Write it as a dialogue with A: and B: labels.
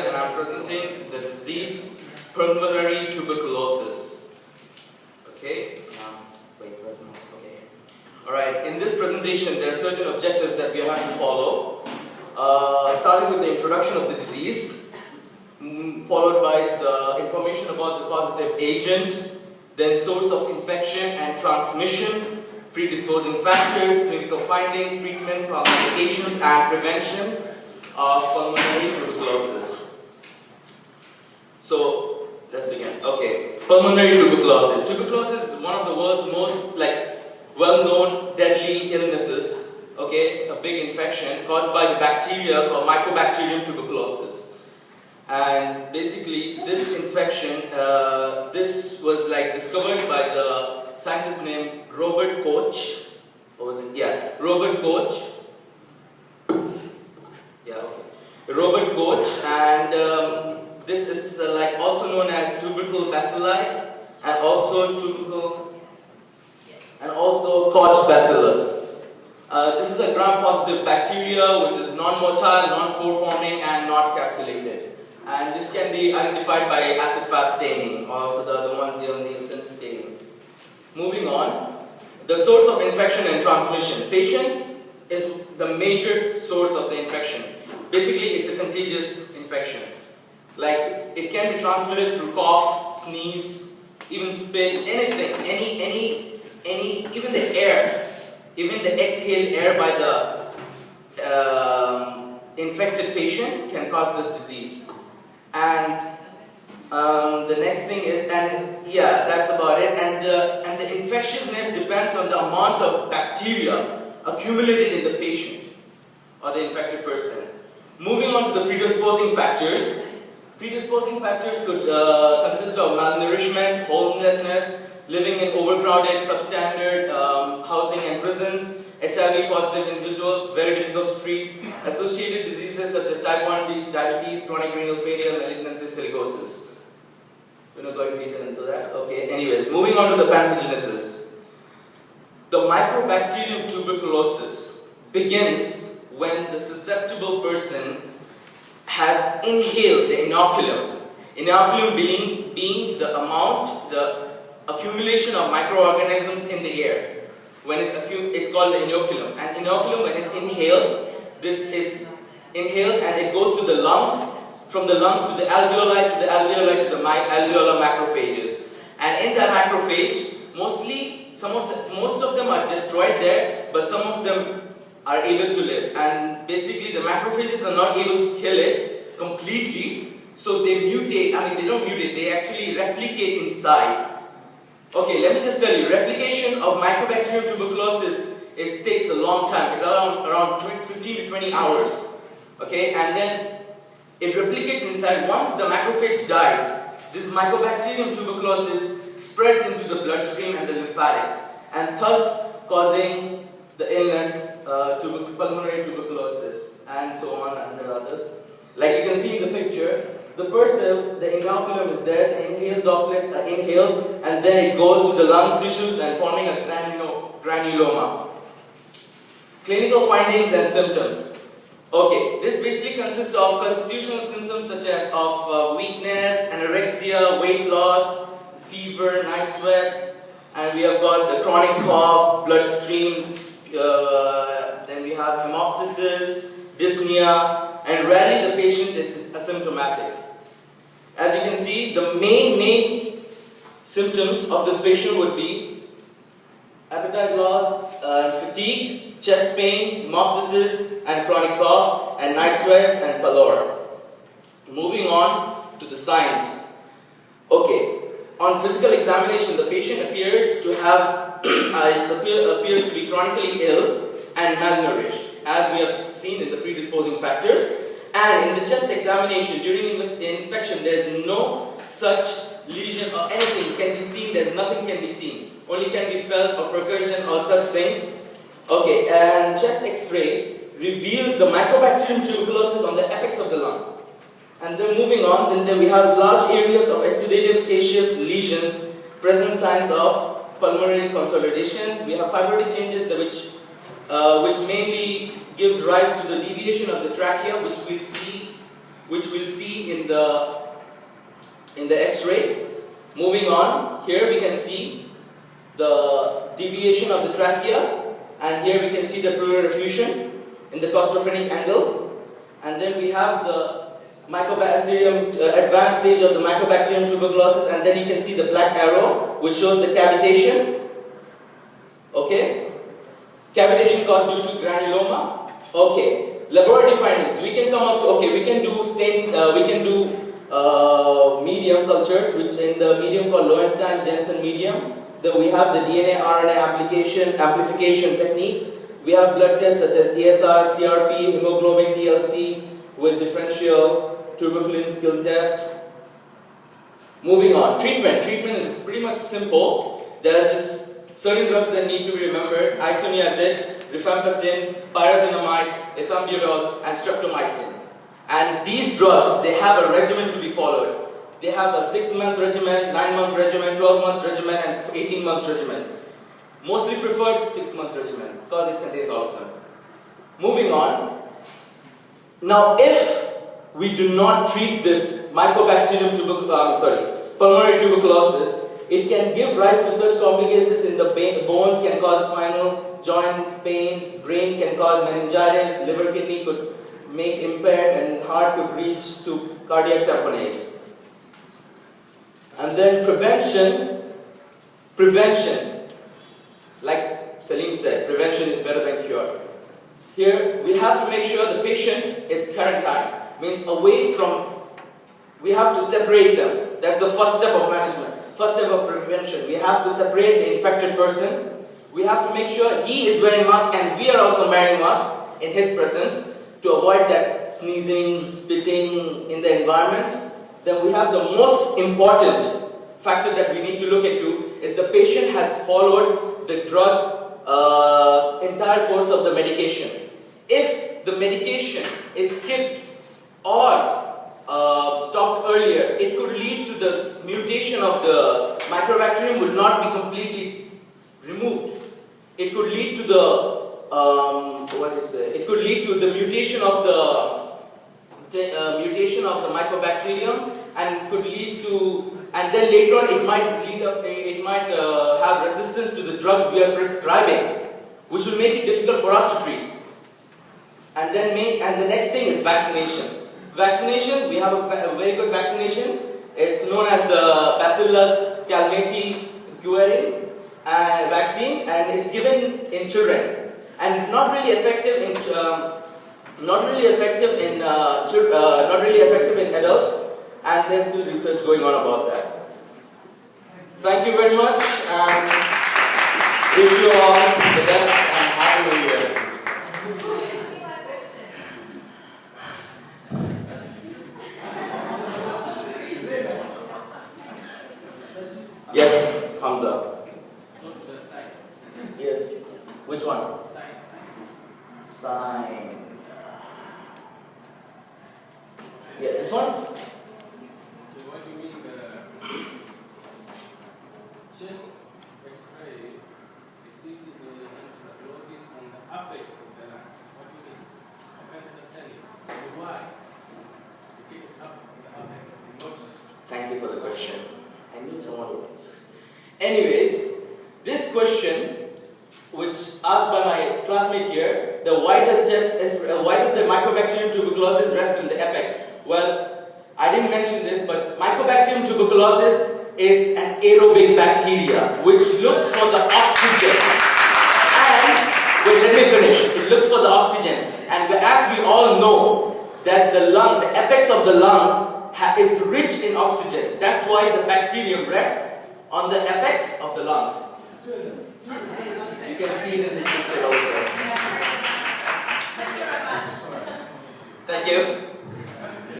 A: and I'm presenting the disease pulmonary tuberculosis. Okay? Okay. Alright, in this presentation there are certain objectives that we have to follow. Starting with the introduction of the disease, followed by the information about the causative agent, then source of infection and transmission, predisposing factors, clinical findings, treatment, complications, and prevention of pulmonary tuberculosis. So, let's begin. Okay, pulmonary tuberculosis. Tuberculosis is one of the world's most well-known deadly illnesses. Okay, a big infection caused by the bacteria called Mycobacterium tuberculosis. And basically, this infection, this was discovered by the scientist named Robert Koch. What was it? Yeah, Robert Koch. Yeah, okay. Robert Koch, and this is also known as tubercle bacilli, and also Koch bacillus. This is a gram-positive bacteria which is non-motile, non-spore-forming, and not capsulated. And this can be identified by acid-fast staining, also the other ones here, Nielsen staining. Moving on, the source of infection and transmission. Patient is the major source of the infection. Basically, it's a contagious infection. It can be transmitted through cough, sneeze, even spit, anything, even the air, even the exhaled air by the infected patient can cause this disease. And the next thing is, that's about it. And the infectiousness depends on the amount of bacteria accumulated in the patient or the infected person. Moving on to the predisposing factors. Predisposing factors could consist of malnourishment, homelessness, living in overcrowded, substandard housing and prisons, HIV-positive individuals, very difficult to treat, associated diseases such as type 1 diabetes, chronic renal failure, malignancy, silicosis. We're not going to detail into that. Okay, anyways, moving on to the pathogenesis. The Mycobacterium tuberculosis begins when the susceptible person has inhaled the inoculum. Inoculum being the amount, the accumulation of microorganisms in the air. When it's called the inoculum. And inoculum, when it's inhaled, this is inhaled and it goes to the lungs, from the lungs to the alveoli, to the alveolar macrophages. And in that macrophage, most of them are destroyed there, but some of them are able to live. And basically the macrophages are not able to kill it completely, so they mutate. They don't mutate, they actually replicate inside. Okay, let me just tell you, replication of Mycobacterium tuberculosis takes a long time. It's around 15 to 20 hours. Okay, and then it replicates inside. Once the macrophage dies, this Mycobacterium tuberculosis spreads into the bloodstream and the lymphatics, and thus causing the illness, pulmonary tuberculosis, and so on, and there are others. Like you can see in the picture, the first cell, the inoculum is there, the inhaled droplets are inhaled, and then it goes to the lung tissues and forming a granuloma. Clinical findings and symptoms. Okay, this basically consists of constitutional symptoms such as weakness, anorexia, weight loss, fever, night sweats, and we have got the chronic cough, bloodstream, then we have hemoptysis, dyspnea, and rarely the patient is asymptomatic. As you can see, the main symptoms of this patient would be appetite loss, fatigue, chest pain, hemoptysis, and chronic cough, and night sweats and pallor. Moving on to the signs. Okay, on physical examination, the patient appears to be chronically ill and malnourished, as we have seen in the predisposing factors. And in the chest examination, during inspection, there is no such lesion or anything can be seen. There's nothing can be seen. Only can be felt or percussion or such things. Okay, and chest X-ray reveals the Mycobacterium tuberculosis on the apex of the lung. And then moving on, then we have large areas of exudative caseous lesions, present signs of pulmonary consolidations. We have fibrotic changes which mainly gives rise to the deviation of the trachea, which we'll see which we'll see in the X-ray. Moving on, here we can see the deviation of the trachea, and here we can see the pleural effusion in the claustrophrenic angle. And then we have the mycobacterium, advanced stage of the mycobacterium tuberculosis, and then you can see the black arrow which shows the cavitation. Okay, cavitation caused due to granuloma. Okay, laboratory findings. We can come up to, okay, we can do medium cultures, which in the medium called Lowenstein-Jensen medium. Then we have the DNA RNA amplification techniques. We have blood tests such as ESR, CRP, hemoglobin, TLC with differential tuberculin skill test. Moving on, treatment. Treatment is pretty much simple. There is just certain drugs that need to be remembered: isoniazid, rifampicin, pyrazinamide, ethambutol, and streptomycin. And these drugs, they have a regimen to be followed. They have a 6-month regimen, 9-month regimen, 12-month regimen, and 18-month regimen. Mostly preferred 6-month regimen because it contains all of them. Moving on. Now, if we do not treat this mycobacterium pulmonary tuberculosis, it can give rise to such complications in the bones, can cause spinal joint pains, brain can cause meningitis, liver, kidney could make impaired, and heart could reach to cardiac tamponade. And then prevention, like Salim said, prevention is better than cure. Here, we have to make sure the patient is quarantined, means away from, we have to separate them. That's the first step of management, first step of prevention. We have to separate the infected person. We have to make sure he is wearing mask and we are also wearing mask in his presence to avoid that sneezing, spitting in the environment. Then we have the most important factor that we need to look into is the patient has followed the drug entire course of the medication. If the medication is skipped or stopped earlier, it could lead to the mutation of the mycobacterium would not be completely removed. It could lead to the It could lead to the mutation of the mycobacterium, and could lead to, and then later on it might have resistance to the drugs we are prescribing, which will make it difficult for us to treat. And the next thing is vaccinations. Vaccination, we have a very good vaccination. It's known as the Bacillus calmette-guerin vaccine, and it's given in children, and not really effective in adults. And there's still research going on about that. Thank you very much, and wish you all the best and happy New Year. Yes, Hamza. Yes. Which one? Sign. Yeah, this one?
B: What do you mean the chest X-ray is really the tuberculosis on the apex of the lungs? What do you mean? I can't understand it. Why? You pick it up on the apex and not.
A: Thank you for the question. I knew someone would ask. Anyways, this question, which asked by my classmate here, why does the mycobacterium tuberculosis rest in the apex? Well, I didn't mention this, but mycobacterium tuberculosis is an aerobic bacteria which looks for the oxygen. And wait, let me finish. It looks for the oxygen, and as we all know that the lung, the apex of the lung, is rich in oxygen. That's why the bacterium rests on the apex of the lungs. You can see it in this picture also. Thank you.